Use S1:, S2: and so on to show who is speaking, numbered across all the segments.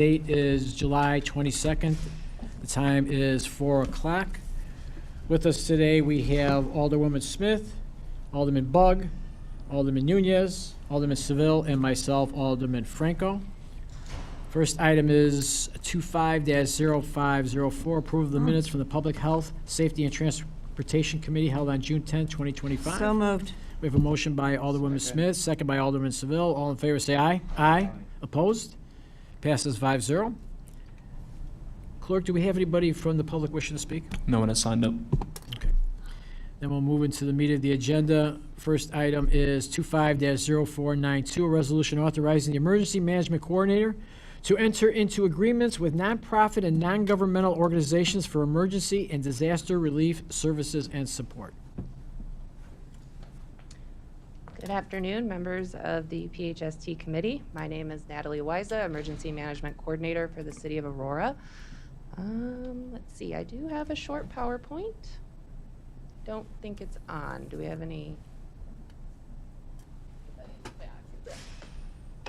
S1: Date is July 22nd. The time is 4 o'clock. With us today, we have Alderwoman Smith, Alderman Bug, Alderman Nunez, Alderman Seville, and myself, Alderman Franco. First item is 25-0504, approve of the minutes from the Public Health, Safety, and Transportation Committee held on June 10, 2025.
S2: So moved.
S1: We have a motion by Alderwoman Smith, second by Alderman Seville. All in favor, say aye. Aye. Opposed? Passes 5-0. Clerk, do we have anybody from the public wishing to speak?
S3: No one has signed up.
S1: Okay. Then we'll move into the meat of the agenda. First item is 25-0492, a resolution authorizing the Emergency Management Coordinator to enter into agreements with nonprofit and non-governmental organizations for emergency and disaster relief services and support.
S4: Good afternoon, members of the PHST committee. My name is Natalie Wiesa, Emergency Management Coordinator for the City of Aurora. Let's see, I do have a short PowerPoint. Don't think it's on. Do we have any?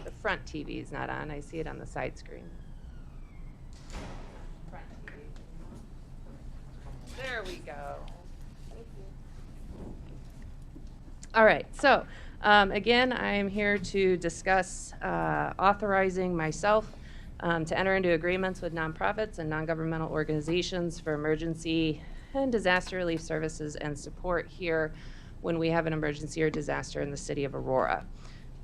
S4: The front TV is not on. I see it on the side screen. Front TV. There we go. Thank you. All right, so again, I am here to discuss authorizing myself to enter into agreements with nonprofits and non-governmental organizations for emergency and disaster relief services and support here when we have an emergency or disaster in the city of Aurora.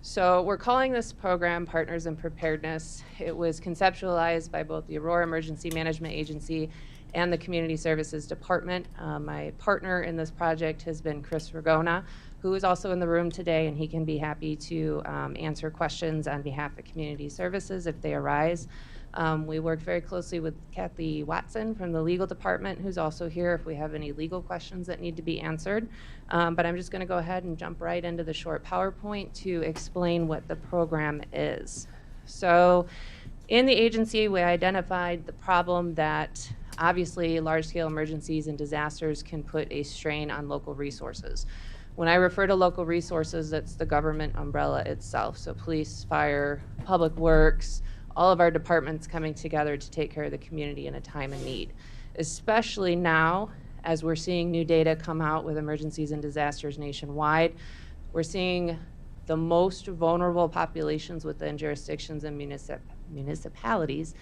S4: So we're calling this program Partners in Preparedness. It was conceptualized by both the Aurora Emergency Management Agency and the Community Services Department. My partner in this project has been Chris Ragona, who is also in the room today, and he can be happy to answer questions on behalf of Community Services if they arise. We worked very closely with Kathy Watson from the legal department, who's also here if we have any legal questions that need to be answered. But I'm just going to go ahead and jump right into the short PowerPoint to explain what the program is. So in the agency, we identified the problem that obviously large-scale emergencies and disasters can put a strain on local resources. When I refer to local resources, that's the government umbrella itself. So police, fire, public works, all of our departments coming together to take care of the community in a time of need. Especially now, as we're seeing new data come out with emergencies and disasters nationwide, we're seeing the most vulnerable populations within jurisdictions and municipalities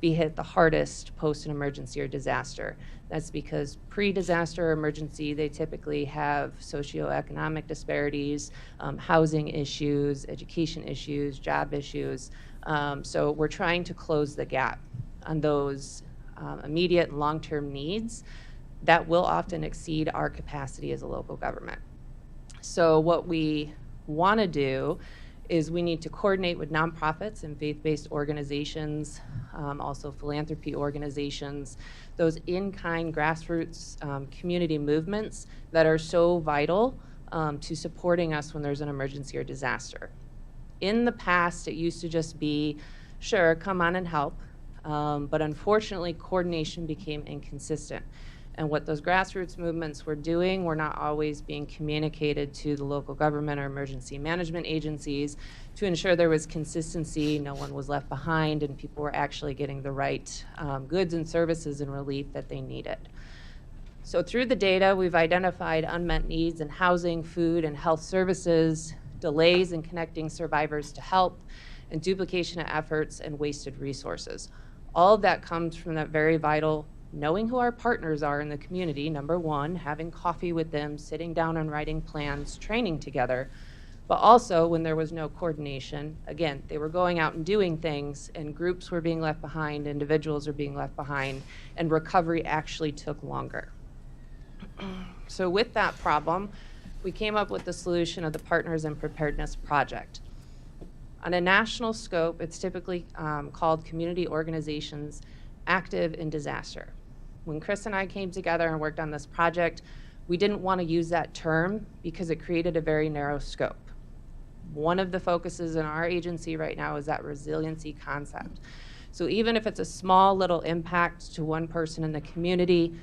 S4: be hit the hardest post an emergency or disaster. That's because pre-disaster emergency, they typically have socioeconomic disparities, housing issues, education issues, job issues. So we're trying to close the gap on those immediate and long-term needs that will often exceed our capacity as a local government. So what we want to do is we need to coordinate with nonprofits and faith-based organizations, also philanthropy organizations, those in-kind grassroots community movements that are so vital to supporting us when there's an emergency or disaster. In the past, it used to just be, sure, come on and help, but unfortunately, coordination became inconsistent. And what those grassroots movements were doing were not always being communicated to the local government or emergency management agencies to ensure there was consistency, no one was left behind, and people were actually getting the right goods and services and relief that they needed. So through the data, we've identified unmet needs in housing, food, and health services, delays in connecting survivors to help, and duplication of efforts and wasted resources. All of that comes from that very vital knowing who our partners are in the community, number one, having coffee with them, sitting down and writing plans, training together, but also when there was no coordination, again, they were going out and doing things and groups were being left behind, individuals are being left behind, and recovery actually took longer. So with that problem, we came up with the solution of the Partners in Preparedness Project. On a national scope, it's typically called Community Organizations Active in Disaster. When Chris and I came together and worked on this project, we didn't want to use that term because it created a very narrow scope. One of the focuses in our agency right now is that resiliency concept. So even if it's a small little impact to one person in the community,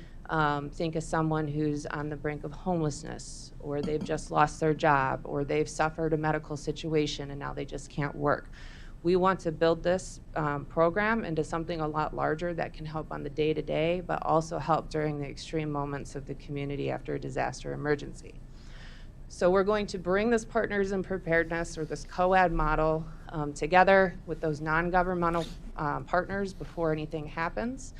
S4: think of someone who's on the brink of homelessness, or they've just lost their job, or they've suffered a medical situation and now they just can't work. We want to build this program into something a lot larger that can help on the day-to-day, but also help during the extreme moments of the community after a disaster emergency. So we're going to bring this Partners in Preparedness, or this co-ed model, together with those non-governmental partners before anything happens.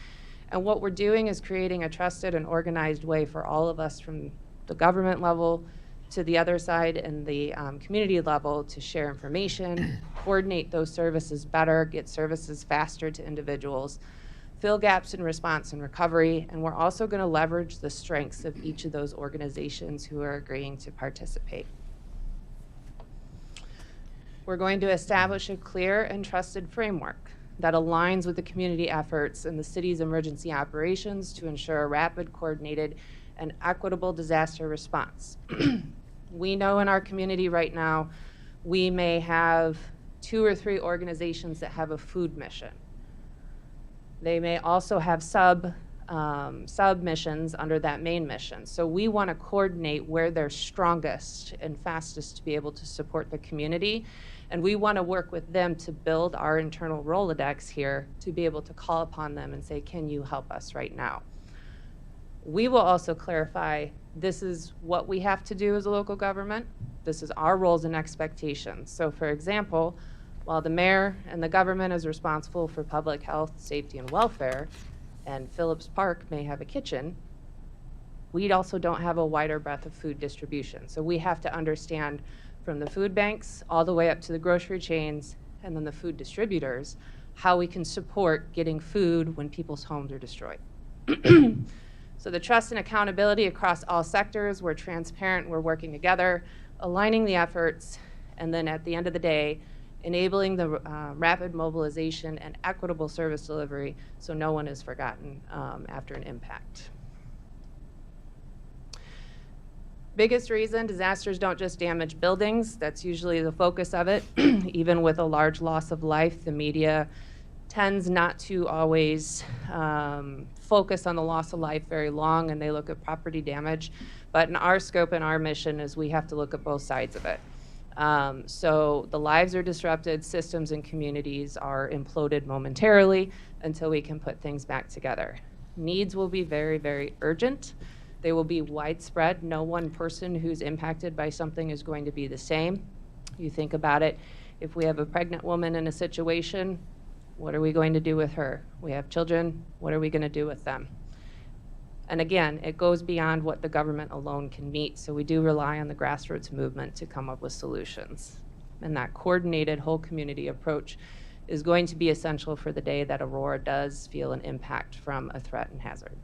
S4: And what we're doing is creating a trusted and organized way for all of us, from the government level to the other side and the community level, to share information, coordinate those services better, get services faster to individuals, fill gaps in response and recovery, and we're also going to leverage the strengths of each of those organizations who are agreeing to participate. We're going to establish a clear and trusted framework that aligns with the community efforts in the city's emergency operations to ensure a rapid, coordinated, and equitable disaster response. We know in our community right now, we may have 2 or 3 organizations that have a food mission. They may also have sub-missions under that main mission. So we want to coordinate where they're strongest and fastest to be able to support the community. And we want to work with them to build our internal Rolodex here to be able to call upon them and say, can you help us right now? We will also clarify, this is what we have to do as a local government. This is our roles and expectations. So for example, while the mayor and the government is responsible for public health, safety, and welfare, and Phillips Park may have a kitchen, we also don't have a wider breadth of food distribution. So we have to understand, from the food banks all the way up to the grocery chains and then the food distributors, how we can support getting food when people's homes are destroyed. So the trust and accountability across all sectors, we're transparent, we're working together, aligning the efforts, and then at the end of the day, enabling the rapid mobilization and equitable service delivery so no one is forgotten after an impact. Biggest reason, disasters don't just damage buildings. That's usually the focus of it. Even with a large loss of life, the media tends not to always focus on the loss of life very long, and they look at property damage. But in our scope and our mission is we have to look at both sides of it. So the lives are disrupted, systems and communities are imploded momentarily until we can put things back together. Needs will be very, very urgent. They will be widespread. No one person who's impacted by something is going to be the same. You think about it, if we have a pregnant woman in a situation, what are we going to do with her? We have children, what are we going to do with them? And again, it goes beyond what the government alone can meet, so we do rely on the grassroots movement to come up with solutions. And that coordinated whole community approach is going to be essential for the day that Aurora does feel an impact from a threat and hazard.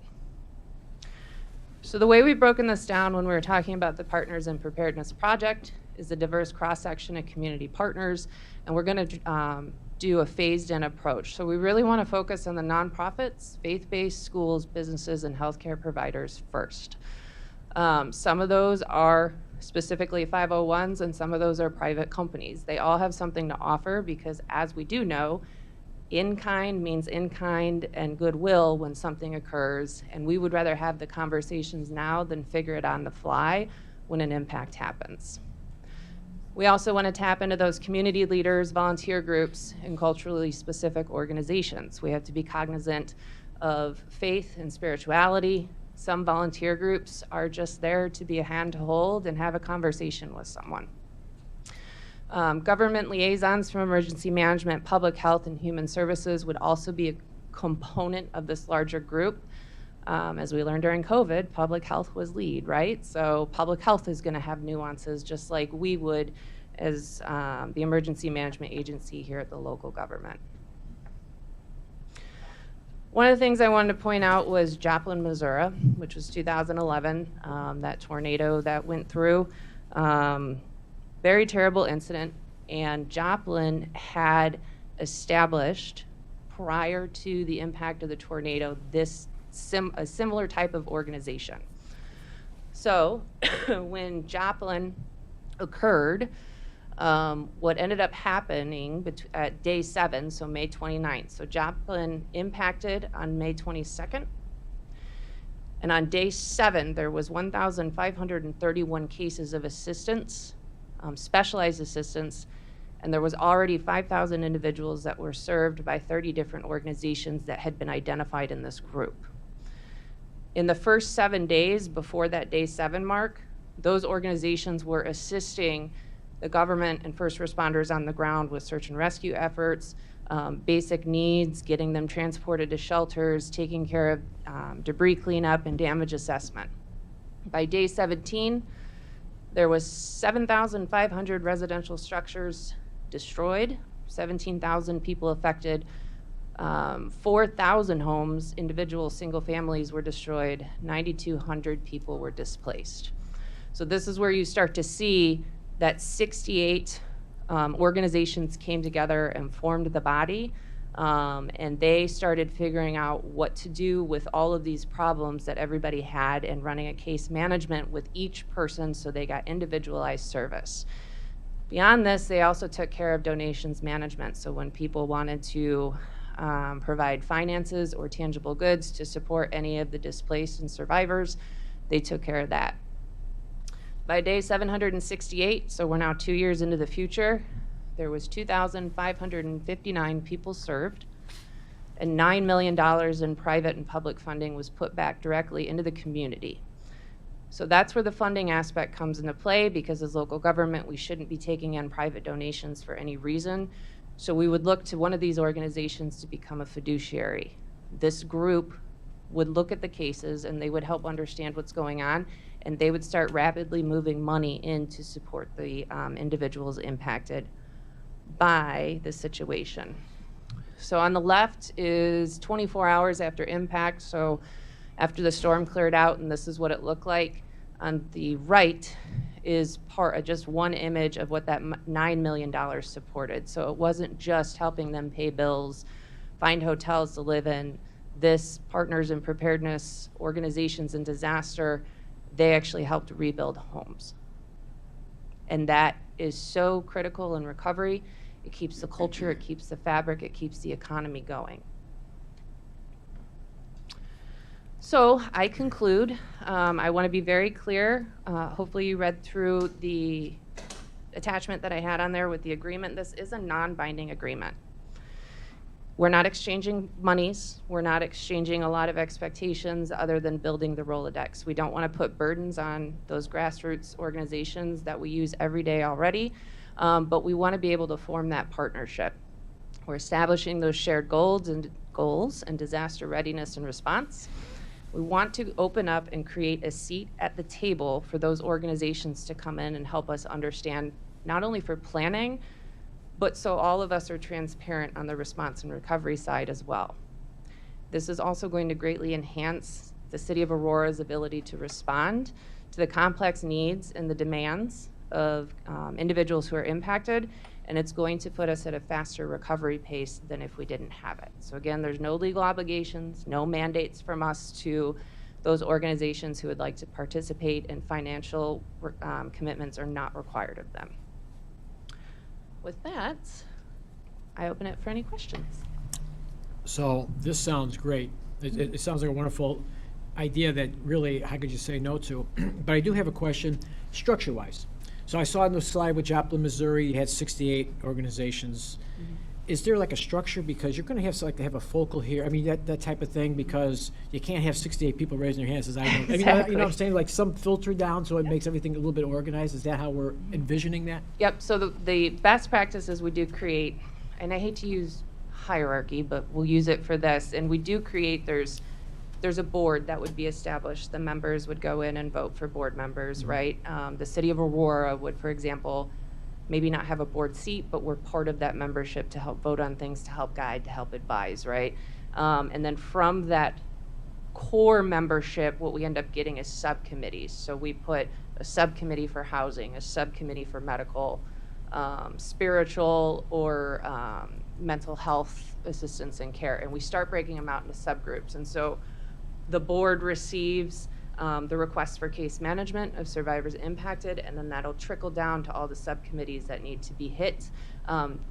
S4: So the way we've broken this down when we were talking about the Partners in Preparedness project is a diverse cross-section of community partners, and we're going to do a phased-in approach. So we really want to focus on the nonprofits, faith-based schools, businesses, and healthcare providers first. Some of those are specifically 501s, and some of those are private companies. They all have something to offer because, as we do know, in-kind means in-kind and goodwill when something occurs, and we would rather have the conversations now than figure it on the fly when an impact happens. We also want to tap into those community leaders, volunteer groups, and culturally specific organizations. We have to be cognizant of faith and spirituality. Some volunteer groups are just there to be a hand to hold and have a conversation with someone. Government liaisons from emergency management, public health, and human services would also be a component of this larger group. As we learned during COVID, public health was lead, right? So public health is going to have nuances just like we would as the emergency management agency here at the local government. One of the things I wanted to point out was Joplin, Missouri, which was 2011, that tornado that went through. Very terrible incident, and Joplin had established prior to the impact of the tornado a similar type of organization. So when Joplin occurred, what ended up happening at day 7, so May 29th. So Joplin impacted on May 22nd. And on day 7, there was 1,531 cases of assistance, specialized assistance, And there was already 5,000 individuals that were served by 30 different organizations that had been identified in this group. In the first 7 days before that day 7 mark, those organizations were assisting the government and first responders on the ground with search and rescue efforts, basic needs, getting them transported to shelters, taking care of debris cleanup and damage assessment. By day 17, there was 7,500 residential structures destroyed, 17,000 people affected, 4,000 homes, individual single families were destroyed, 9,200 people were displaced. So this is where you start to see that 68 organizations came together and formed the body, and they started figuring out what to do with all of these problems that everybody had and running a case management with each person so they got individualized service. Beyond this, they also took care of donations management. So when people wanted to provide finances or tangible goods to support any of the displaced and survivors, they took care of that. By day 768, so we're now 2 years into the future, there was 2,559 people served, and $9 million in private and public funding was put back directly into the community. So that's where the funding aspect comes into play, because as local government, we shouldn't be taking in private donations for any reason. So we would look to one of these organizations to become a fiduciary. This group would look at the cases and they would help understand what's going on, and they would start rapidly moving money in to support the individuals impacted by the situation. So on the left is 24 hours after impact, so after the storm cleared out, and this is what it looked like. On the right is just one image of what that $9 million supported. So it wasn't just helping them pay bills, find hotels to live in. This Partners in Preparedness Organizations in Disaster, they actually helped rebuild homes. And that is so critical in recovery. It keeps the culture, it keeps the fabric, it keeps the economy going. So I conclude. I want to be very clear. Hopefully you read through the attachment that I had on there with the agreement. This is a non-binding agreement. We're not exchanging monies. We're not exchanging a lot of expectations other than building the Rolodex. We don't want to put burdens on those grassroots organizations that we use every day already, but we want to be able to form that partnership. We're establishing those shared goals and disaster readiness and response. We want to open up and create a seat at the table for those organizations to come in and help us understand, not only for planning, but so all of us are transparent on the response and recovery side as well. This is also going to greatly enhance the City of Aurora's ability to respond to the complex needs and the demands of individuals who are impacted, and it's going to put us at a faster recovery pace than if we didn't have it. So again, there's no legal obligations, no mandates from us to those organizations who would like to participate, and financial commitments are not required of them. With that, I open it for any questions.
S1: So this sounds great. It sounds like a wonderful idea that really, how could you say no to? But I do have a question, structure-wise. So I saw on the slide with Joplin, Missouri, you had 68 organizations. Mm-hmm. Is there like a structure, because you're going to have to have a focal here? I mean, that type of thing, because you can't have 68 people raising their hands as I know.
S4: Exactly.
S1: I mean, you know what I'm saying? Like some filter down so it makes everything a little bit organized. Is that how we're envisioning that?
S4: Yep, so the best practices we do create, and I hate to use hierarchy, but we'll use it for this, and we do create, there's a board that would be established. The members would go in and vote for board members, mm-hmm. right? The City of Aurora would, for example, maybe not have a board seat, but we're part of that membership to help vote on things, to help guide, to help advise, right? And then from that core membership, what we end up getting is subcommittees. So we put a subcommittee for housing, a subcommittee for medical, spiritual, or mental health assistance and care, and we start breaking them out into subgroups. And so the board receives the requests for case management of survivors impacted, and then that'll trickle down to all the subcommittees that need to be hit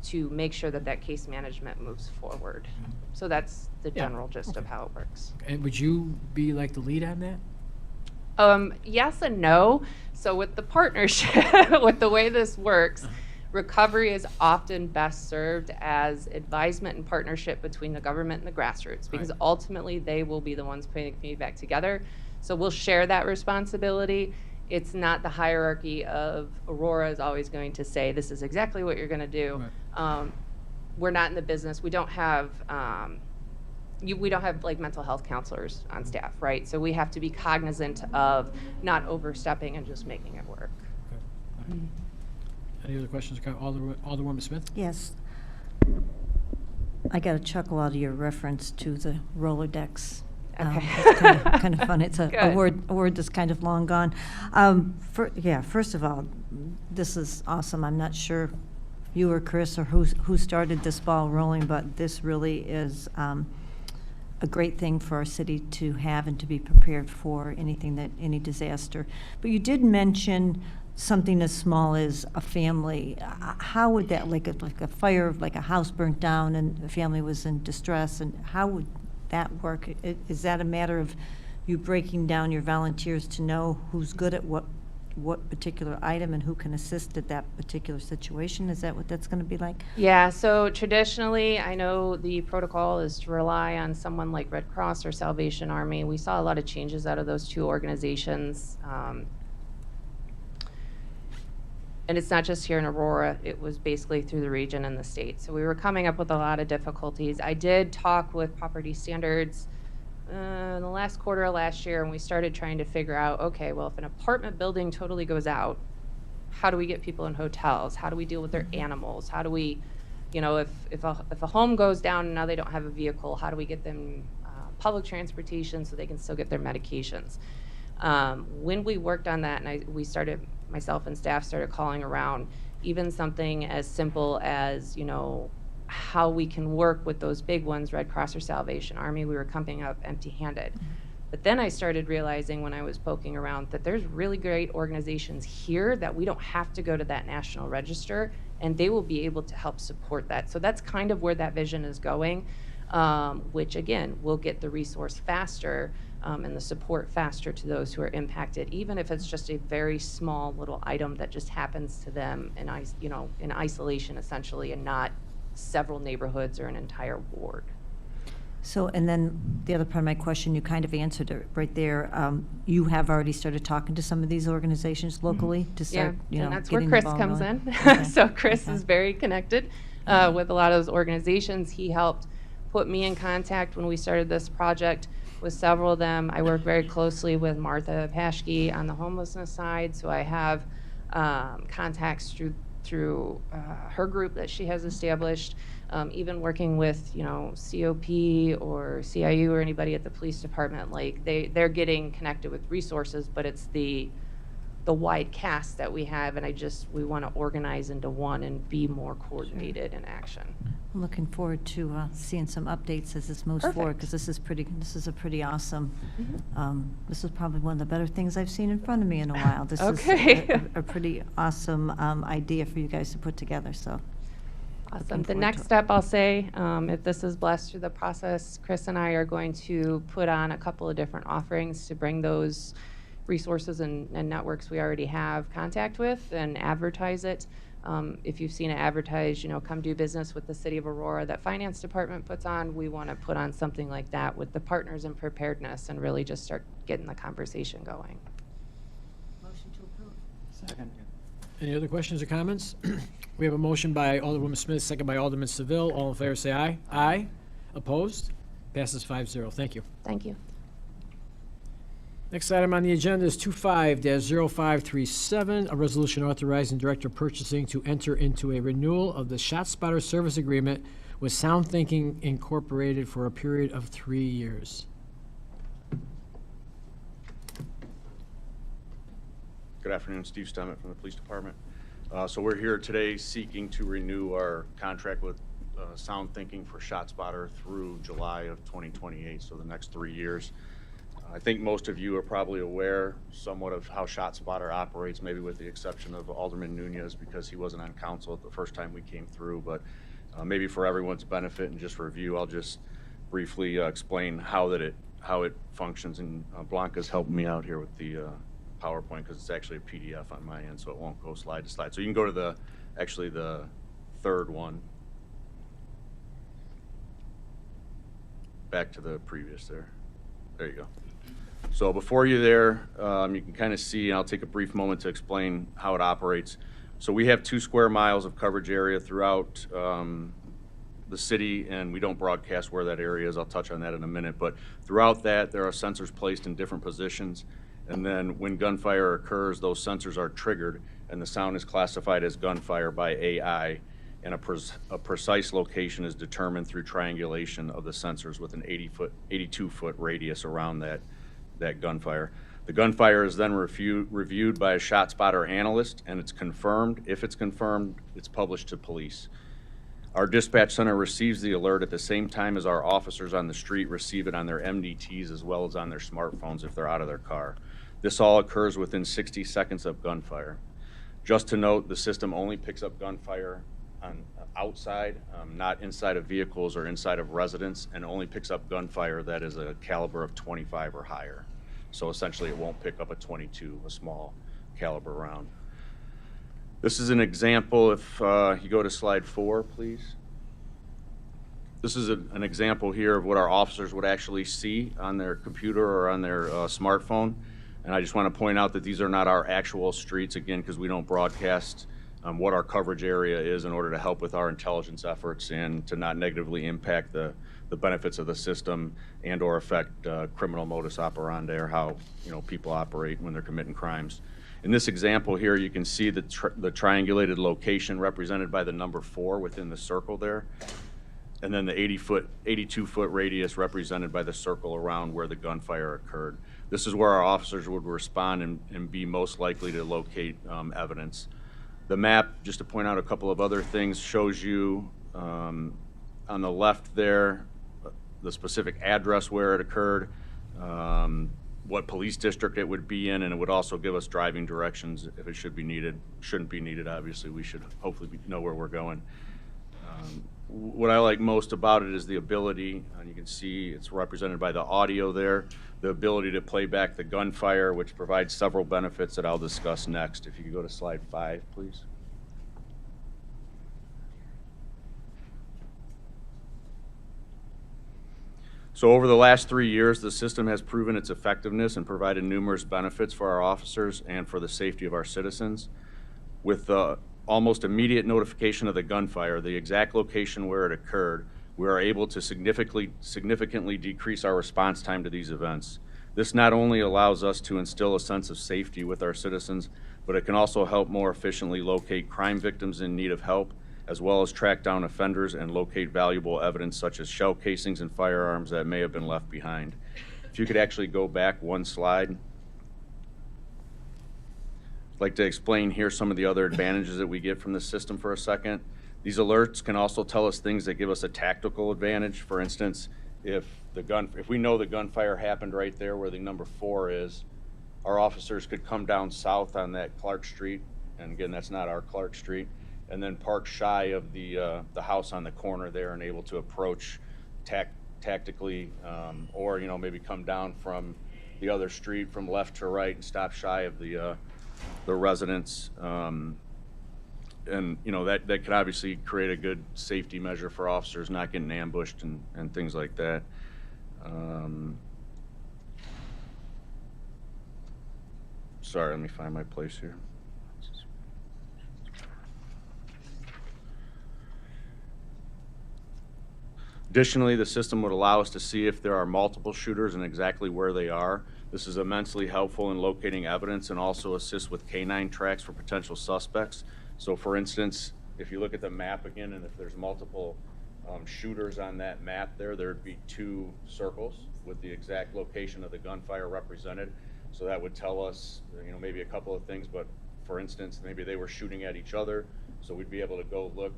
S4: to make sure that that case management moves forward. So that's the general gist of how it works.
S1: And would you be like the lead on that?
S4: Yes and no. So with the partnership, with the way this works, recovery is often best served as advisement and partnership between the government and the grassroots, because
S1: Right.
S4: ultimately they will be the ones putting the community back together. So we'll share that responsibility. It's not the hierarchy of Aurora is always going to say, this is exactly what you're going to do.
S1: Right.
S4: We're not in the business. We don't have we don't have like mental health counselors on staff, right? So we have to be cognizant of not overstepping and just making it work.
S1: Okay. All right. Any other questions? Alderwoman Smith?
S2: Yes. I got a chuckle out of your reference to the roller decks.
S4: Okay.
S2: It's kind of fun. It's a
S4: Good.
S2: word that's kind of long gone. First of all, this is awesome. I'm not sure you or Chris or who started this ball rolling, but this really is a great thing for our city to have and to be prepared for any disaster. But you did mention something as small as a family. How would that, like a fire, like a house burnt down and the family was in distress, and how would that work? Is that a matter of you breaking down your volunteers to know who's good at what particular item and who can assist at that particular situation? Is that what that's going to be like?
S4: Yeah, so traditionally, I know the protocol is to rely on someone like Red Cross or Salvation Army. We saw a lot of changes out of those two organizations. And it's not just here in Aurora, it was basically through the region and the state. So we were coming up with a lot of difficulties. I did talk with Property Standards in the last quarter of last year, and we started trying to figure out, okay, well, if an apartment building totally goes out, how do we get people in hotels? How do we deal with their animals? How do we, if a home goes down and now they don't have a vehicle, how do we get them public transportation so they can still get their medications? When we worked on that, and myself and staff started calling around, even something as simple as, how we can work with those big ones, Red Cross or Salvation Army, we were coming up empty-handed. But then I started realizing when I was poking around that there's really great organizations here that we don't have to go to that national register, and they will be able to help support that. So that's kind of where that vision is going, which again, will get the resource faster and the support faster to those who are impacted, even if it's just a very small little item that just happens to them in isolation essentially, and not several neighborhoods or an entire ward.
S2: So, and then the other part of my question, you kind of answered it right there. You have already started talking to some of these organizations locally to start,
S4: And that's where
S2: getting
S4: Chris
S2: the ball
S4: comes
S2: rolling?
S4: in.
S2: Okay.
S4: So Chris
S2: Okay.
S4: is very connected with a lot of those organizations. He helped put me in contact when we started this project with several of them. I work very closely with Martha Paschke on the homelessness side, so I have contacts through her group that she has established. Even working with COP or CIU or anybody at the police department, like they're getting connected with resources, but it's the wide cast that we have, and we want to organize into one and be more coordinated in action.
S2: I'm looking forward to seeing some updates as this moves forward, because this is a pretty awesome. This is probably one of the better things I've seen in front of me in a while. This
S4: Okay.
S2: is a pretty awesome idea for you guys to put together. So.
S4: Awesome.
S2: Looking
S4: The
S2: forward
S4: next
S2: to it.
S4: step, I'll say, if this is blessed through the process, Chris and I are going to put on a couple of different offerings to bring those resources and networks we already have contact with and advertise it. If you've seen it advertised, come do business with the City of Aurora that Finance Department puts on, we want to put on something like that with the Partners in Preparedness and really just start getting the conversation going.
S2: Motion to approve.
S3: Second.
S1: Any other questions or comments? We have a motion by Alderwoman Smith, second by Alderman Seville. All in favor, say aye. Aye. Opposed? Passes 5-0. Thank you.
S4: Thank you.
S1: Next item on the agenda is 25-0537, a resolution authorizing Director of Purchasing to enter into a renewal of the ShotSpotter service agreement with Sound Thinking Incorporated for a period of 3 years.
S3: Good afternoon, Steve Stemmet from the Police Department. So we're here today seeking to renew our contract with Sound Thinking for ShotSpotter through July of 2028, so the next 3 years. I think most of you are probably aware somewhat of how ShotSpotter operates, maybe with the exception of Alderman Nunez, because he wasn't on council the first time we came through, but maybe for everyone's benefit and just review, I'll just briefly explain how it functions, and Blanca's helping me out here with the PowerPoint because it's actually a PDF on my end, so it won't go slide to slide. So you can go to the actually the third one. Back to the previous there. There you go. So before you there, you can kind of see, and I'll take a brief moment to explain how it operates. So we have 2 square miles of coverage area throughout the city, and we don't broadcast where that area is. I'll touch on that in a minute. But throughout that, there are sensors placed in different positions. And then when gunfire occurs, those sensors are triggered, and the sound is classified as gunfire by AI. And a precise location is determined through triangulation of the sensors with an 82-foot radius around that gunfire. The gunfire is then reviewed by a shot spotter analyst, and it's confirmed. If it's confirmed, it's published to police. Our dispatch center receives the alert at the same time as our officers on the street receive it on their MDTs as well as on their smartphones if they're out of their car. This all occurs within 60 seconds of gunfire. Just to note, the system only picks up gunfire on outside, not inside of vehicles or inside of residents, and only picks up gunfire that is a caliber of 25 or higher. So essentially it won't pick up a 22, a small caliber round. This is an example. If you go to slide 4, please. This is an example here of what our officers would actually see on their computer or on their smartphone. And I just want to point out that these are not our actual streets, again, because we don't broadcast what our coverage area is in order to help with our intelligence efforts and to not negatively impact the benefits of the system and or affect criminal modus operandi or how people operate when they're committing crimes. In this example here, you can see the triangulated location represented by the number 4 within the circle there, and then the 82-foot radius represented by the circle around where the gunfire occurred. This is where our officers would respond and be most likely to locate evidence. The map, just to point out a couple of other things, shows you on the left there the specific address where it occurred, what police district it would be in, and it would also give us driving directions if it should be needed. Shouldn't be needed, obviously. We should hopefully know where we're going. What I like most about it is the ability, and you can see it's represented by the audio there, the ability to play back the gunfire, which provides several benefits that I'll discuss next. If you could go to slide 5, please. So over the last 3 years, the system has proven its effectiveness and provided numerous benefits for our officers and for the safety of our citizens. With the almost immediate notification of the gunfire, the exact location where it occurred, we are able to significantly decrease our response time to these events. This not only allows us to instill a sense of safety with our citizens, but it can also help more efficiently locate crime victims in need of help, as well as track down offenders and locate valuable evidence such as shell casings and firearms that may have been left behind. If you could actually go back 1 slide. I'd like to explain here some of the other advantages that we get from this system for a second. These alerts can also tell us things that give us a tactical advantage. For instance, if we know the gunfire happened right there where the number 4 is, our officers could come down south on that Clark Street, and again, that's not our Clark Street, and then park shy of the house on the corner there and able to approach tactically, or maybe come down from the other street from left to right and stop shy of the residents. And that could obviously create a good safety measure for officers not getting ambushed and things like that. Sorry, let me find my place here. Additionally, the system would allow us to see if there are multiple shooters and exactly where they are. This is immensely helpful in locating evidence and also assists with canine tracks for potential suspects. So for instance, if you look at the map again, and if there's multiple shooters on that map there'd be 2 circles with the exact location of the gunfire represented. So that would tell us, maybe a couple of things, but for instance, maybe they were shooting at each other. So we'd be able to go look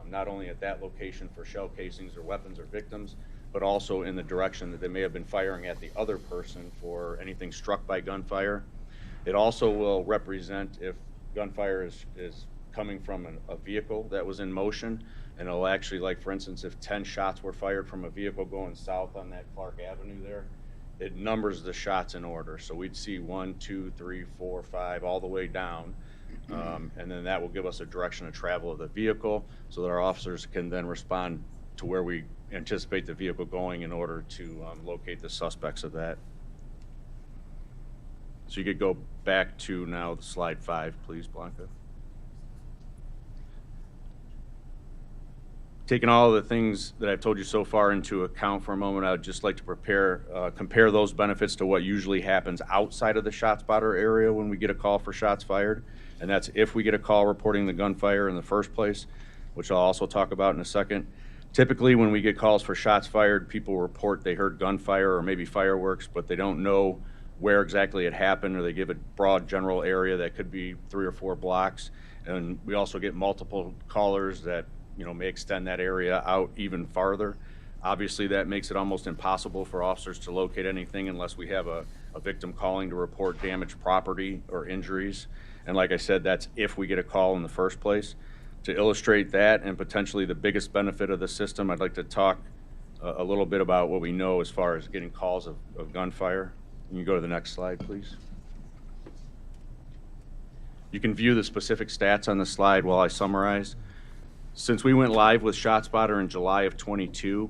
S3: not only at that location for shell casings or weapons or victims, but also in the direction that they may have been firing at the other person for anything struck by gunfire. It also will represent if gunfire is coming from a vehicle that was in motion, and it'll actually, like for instance, if 10 shots were fired from a vehicle going south on that Clark Avenue there, it numbers the shots in order. So we'd see 1, 2, 3, 4, 5, all the way down. And then that will give us a direction of travel of the vehicle so that our officers can then respond to where we anticipate the vehicle going in order to locate the suspects of that. So you could go back to now slide 5, please, Blanca. Taking all of the things that I've told you so far into account for a moment, I would just like to compare those benefits to what usually happens outside of the ShotSpotter area when we get a call for shots fired. And that's if we get a call reporting the gunfire in the first place, which I'll also talk about in a second. Typically, when we get calls for shots fired, people report they heard gunfire or maybe fireworks, but they don't know where exactly it happened, or they give a broad general area that could be 3 or 4 blocks. And we also get multiple callers that may extend that area out even farther. Obviously, that makes it almost impossible for officers to locate anything unless we have a victim calling to report damaged property or injuries. And like I said, that's if we get a call in the first place. To illustrate that and potentially the biggest benefit of the system, I'd like to talk a little bit about what we know as far as getting calls of gunfire. Can you go to the next slide, please? You can view the specific stats on the slide while I summarize. Since we went live with ShotSpotter in July of 22,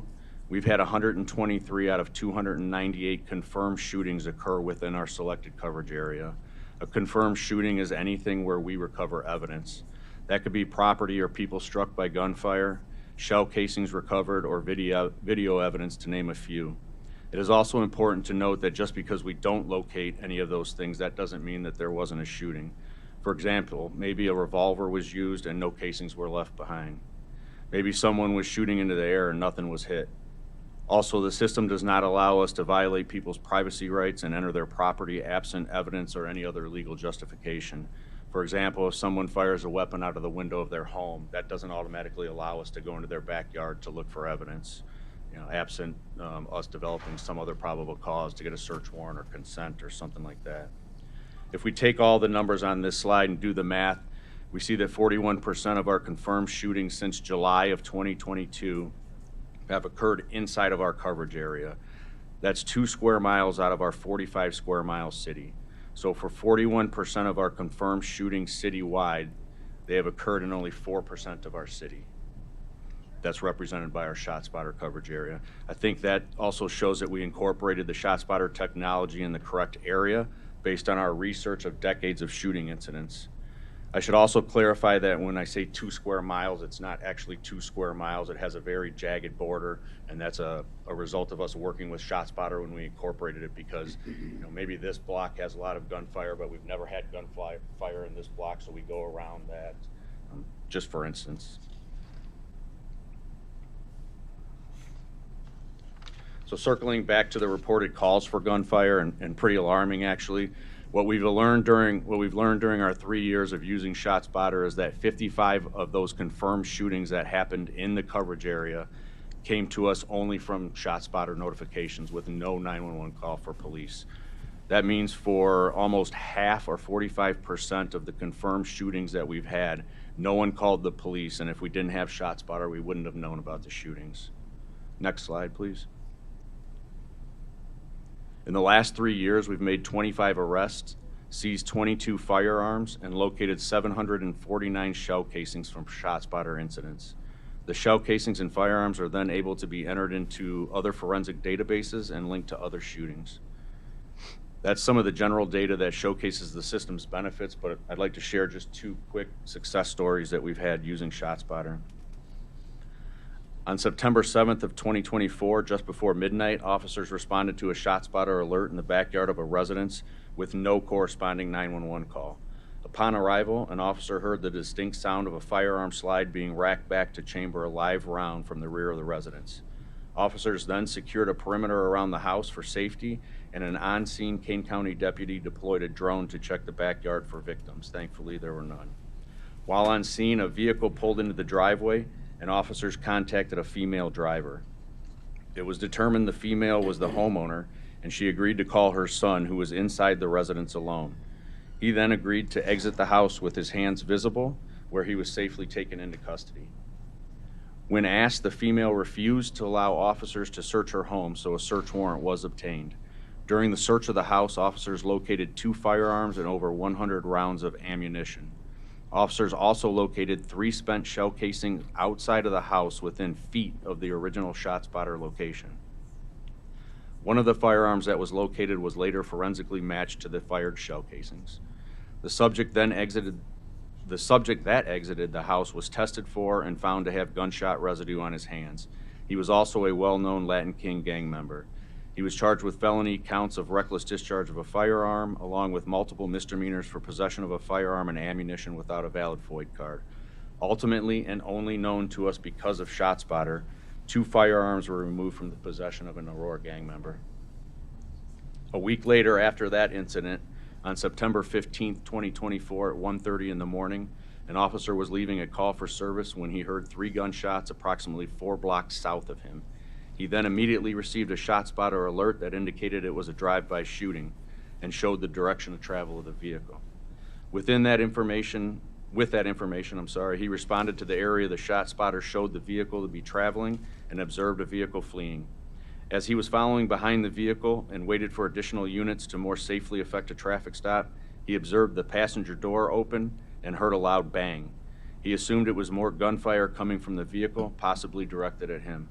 S3: we've had 123 out of 298 confirmed shootings occur within our selected coverage area. A confirmed shooting is anything where we recover evidence. That could be property or people struck by gunfire, shell casings recovered, or video evidence, to name a few. It is also important to note that just because we don't locate any of those things, that doesn't mean that there wasn't a shooting. For example, maybe a revolver was used and no casings were left behind. Maybe someone was shooting into the air and nothing was hit. Also, the system does not allow us to violate people's privacy rights and enter their property absent evidence or any other legal justification. For example, if someone fires a weapon out of the window of their home, that doesn't automatically allow us to go into their backyard to look for evidence, absent us developing some other probable cause to get a search warrant or consent or something like that. If we take all the numbers on this slide and do the math, we see that 41% of our confirmed shootings since July of 2022 have occurred inside of our coverage area. That's 2 square miles out of our 45 square mile city. So for 41% of our confirmed shootings citywide, they have occurred in only 4% of our city. That's represented by our ShotSpotter coverage area. I think that also shows that we incorporated the ShotSpotter technology in the correct area based on our research of decades of shooting incidents. I should also clarify that when I say 2 square miles, it's not actually 2 square miles. It has a very jagged border, and that's a result of us working with ShotSpotter when we incorporated it, because maybe this block has a lot of gunfire, but we've never had gunfire in this block, so we go around that, just for instance. So circling back to the reported calls for gunfire, and pretty alarming actually, what we've learned during our 3 years of using ShotSpotter is that 55 of those confirmed shootings that happened in the coverage area came to us only from ShotSpotter notifications with no 911 call for police. That means for almost half, or 45% of the confirmed shootings that we've had, no one called the police, and if we didn't have ShotSpotter, we wouldn't have known about the shootings. Next slide, please. In the last 3 years, we've made 25 arrests, seized 22 firearms, and located 749 shell casings from ShotSpotter incidents. The shell casings and firearms are then able to be entered into other forensic databases and linked to other shootings. That's some of the general data that showcases the system's benefits, but I'd like to share just 2 quick success stories that we've had using ShotSpotter. On September 7th of 2024, just before midnight, officers responded to a ShotSpotter alert in the backyard of a residence with no corresponding 911 call. Upon arrival, an officer heard the distinct sound of a firearm slide being racked back to chamber a live round from the rear of the residence. Officers then secured a perimeter around the house for safety, and an on-scene Kane County deputy deployed a drone to check the backyard for victims. Thankfully, there were none. While on scene, a vehicle pulled into the driveway, and officers contacted a female driver. It was determined the female was the homeowner, and she agreed to call her son, who was inside the residence alone. He then agreed to exit the house with his hands visible, where he was safely taken into custody. When asked, the female refused to allow officers to search her home, so a search warrant was obtained. During the search of the house, officers located 2 firearms and over 100 rounds of ammunition. Officers also located 3 spent shell casings outside of the house within feet of the original ShotSpotter location. One of the firearms that was located was later forensically matched to the fired shell casings. The subject that exited the house was tested for and found to have gunshot residue on his hands. He was also a well-known Latin King gang member. He was charged with felony counts of reckless discharge of a firearm, along with multiple misdemeanors for possession of a firearm and ammunition without a valid FOID card. Ultimately, and only known to us because of ShotSpotter, 2 firearms were removed from the possession of an Aurora gang member. A week later after that incident, on September 15th, 2024 at 1:30 in the morning, an officer was leaving a call for service when he heard 3 gunshots approximately 4 blocks south of him. He then immediately received a ShotSpotter alert that indicated it was a drive-by shooting and showed the direction of travel of the vehicle. With that information, he responded to the area the ShotSpotter showed the vehicle to be traveling and observed a vehicle fleeing. As he was following behind the vehicle and waited for additional units to more safely effect a traffic stop, he observed the passenger door open and heard a loud bang. He assumed it was more gunfire coming from the vehicle, possibly directed at him.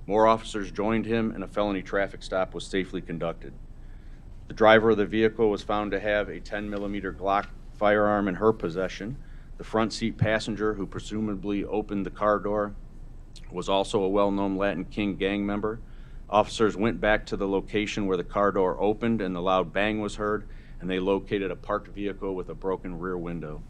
S3: More officers joined him and a felony traffic stop was safely conducted. The driver of the vehicle was found to have a 10mm Glock firearm in her possession. The front seat passenger, who presumably opened the car door, was also a well-known Latin King gang member. Officers went back to the location where the car door opened and the loud bang was heard, and they located a parked vehicle with a broken rear window.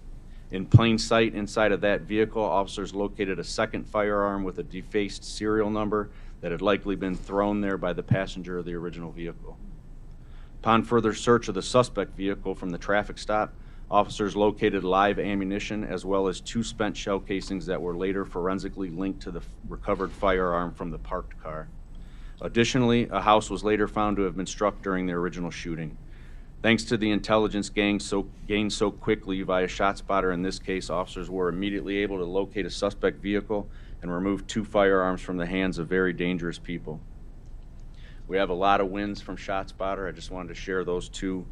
S3: In plain sight inside of that vehicle, officers located a second firearm with a defaced serial number that had likely been thrown there by the passenger of the original vehicle. Upon further search of the suspect vehicle from the traffic stop, officers located live ammunition as well as 2 spent shell casings that were later forensically linked to the recovered firearm from the parked car. Additionally, a house was later found to have been struck during the original shooting. Thanks to the intelligence gained so quickly via ShotSpotter in this case, officers were immediately able to locate a suspect vehicle and remove 2 firearms from the hands of very dangerous people. We have a lot of wins from ShotSpotter. I just wanted to share those 2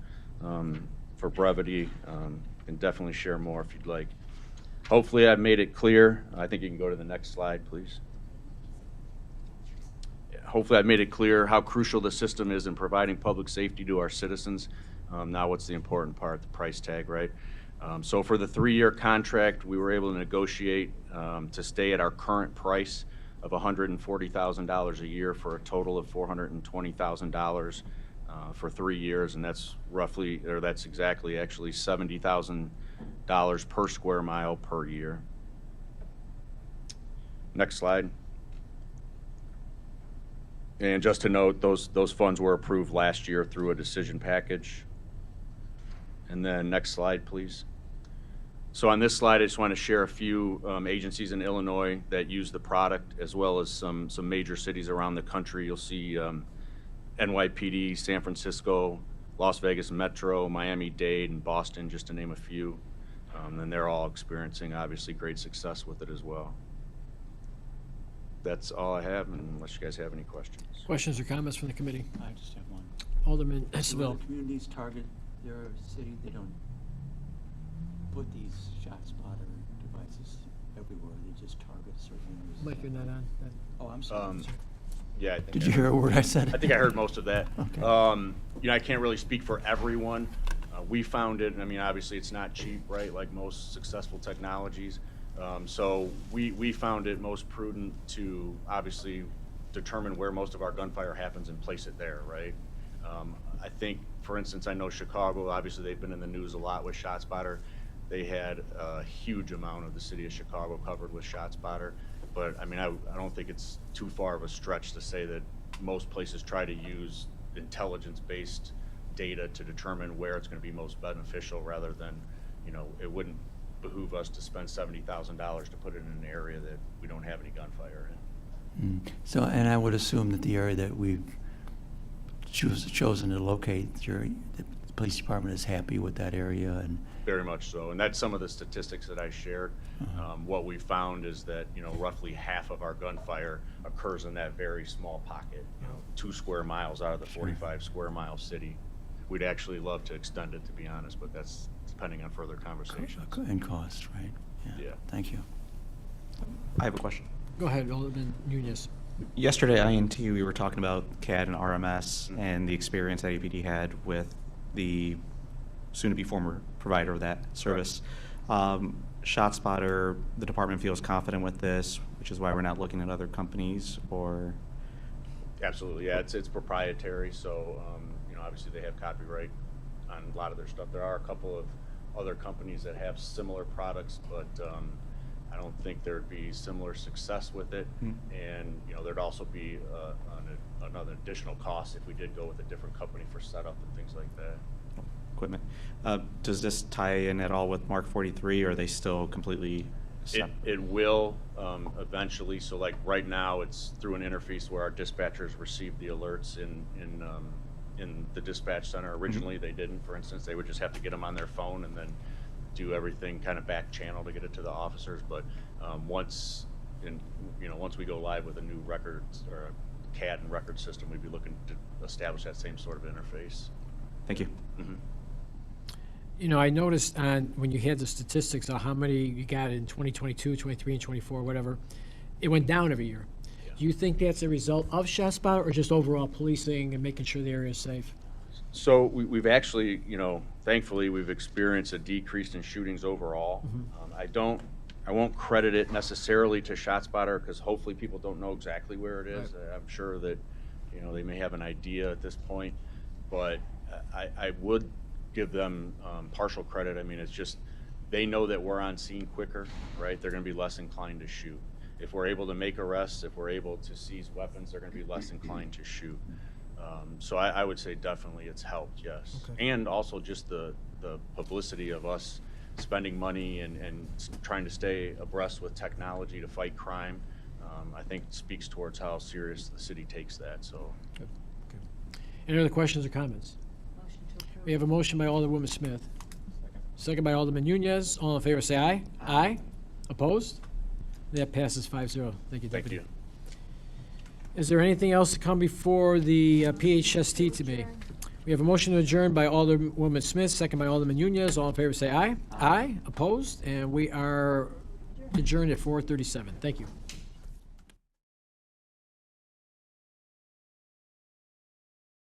S3: for brevity. Can definitely share more if you'd like. Hopefully I've made it clear. I think you can go to the next slide, please. Hopefully I've made it clear how crucial the system is in providing public safety to our citizens. Now what's the important part, the price tag, right? So for the 3-year contract, we were able to negotiate to stay at our current price of $140,000 a year for a total of $420,000 for 3 years, and that's exactly actually $70,000 per square mile per year. Next slide. And just to note, those funds were approved last year through a decision package. And then next slide, please. So on this slide, I just want to share a few agencies in Illinois that use the product, as well as some major cities around the country. You'll see NYPD, San Francisco, Las Vegas Metro, Miami-Dade, and Boston, just to name a few. And they're all experiencing, obviously, great success with it as well. That's all I have, unless you guys have any questions.
S1: Questions or comments from the committee?
S5: I just have one.
S1: Alderman
S5: Do
S1: Seville.
S5: other communities target their city? They don't put these ShotSpotter devices everywhere. They just target certain areas.
S1: Mike, you're not on.
S5: Oh, I'm sorry.
S3: Yeah, I think
S5: Did you hear a word I said?
S3: I think I heard most of that.
S5: Okay.
S3: I can't really speak for everyone. We found it, I mean, obviously it's not cheap, right, like most successful technologies. So we found it most prudent to obviously determine where most of our gunfire happens and place it there, right? I think, for instance, I know Chicago, obviously they've been in the news a lot with ShotSpotter. They had a huge amount of the city of Chicago covered with ShotSpotter. But I mean, I don't think it's too far of a stretch to say that most places try to use intelligence-based data to determine where it's going to be most beneficial, rather than, it wouldn't behoove us to spend $70,000 to put it in an area that we don't have any gunfire in.
S5: So, and I would assume that the area that we've chosen to locate, the police department is happy with that area, and
S3: Very much so, and that's some of the statistics that I shared. What we found is that roughly half of our gunfire occurs in that very small pocket, 2 square miles out of the 45 square mile city. We'd actually love to extend it, to be honest, but that's depending on further conversations.
S5: And cost, right?
S3: Yeah.
S5: Thank you.
S6: I have a question.
S1: Go ahead, Alderman Nunez.
S6: Yesterday, at INT, we were talking about CAD and RMS and the experience that APD had with the soon-to-be former provider of that service. ShotSpotter, the department feels confident with this, which is why we're not looking at other companies, or?
S3: Absolutely, yeah, it's proprietary, so, you know, obviously they have copyright on a lot of their stuff. There are a couple of other companies that have similar products, but I don't think there'd be similar success with it. And, you know, there'd also be another additional cost if we did go with a different company for setup and things like that.
S6: Equipment. Does this tie in at all with Mark 43, or are they still completely separate?
S3: It will eventually. So like right now, it's through an interface where our dispatchers receive the alerts in the dispatch center. Originally, they didn't. For instance, they would just have to get them on their phone and then do everything kind of back channel to get it to the officers. But once we go live with a new records or a CAD and record system, we'd be looking to establish that same sort of interface.
S6: Thank you.
S3: Mm-hmm.
S1: You know, I noticed when you had the statistics on how many you got in 2022, 23, and 24, whatever, it went down every year.
S3: Yeah.
S1: Do you think that's a result of ShotSpotter or just overall policing and making sure the area is safe?
S3: So we've actually, you know, thankfully we've experienced a decrease in shootings overall. I won't credit it necessarily to ShotSpotter because hopefully people don't know exactly where it is. I'm sure that, you know, they may have an idea at this point, but I would give them partial credit. I mean, it's just they know that we're on scene quicker, right? They're going to be less inclined to shoot. If we're able to make arrests, if we're able to seize weapons, they're going to be less inclined to shoot. So I would say definitely it's helped, yes.
S1: Okay.
S3: And also just the publicity of us spending money and trying to stay abreast with technology to fight crime, I think speaks towards how serious the city takes that. So.
S1: Good. Okay. Any other questions or comments? We have a motion by Alderwoman Smith. Second by Alderman Nunez. All in favor, say aye. Aye. Opposed? That passes 5-0. Thank you,
S3: Thank
S1: Deputy.
S3: you.
S1: Is there anything else to come before the PHST today? We have a motion to adjourn by Alderwoman Smith, second by Alderman Nunez. All in favor, say aye. Aye. Opposed? And we are adjourned at 4:37. Thank you.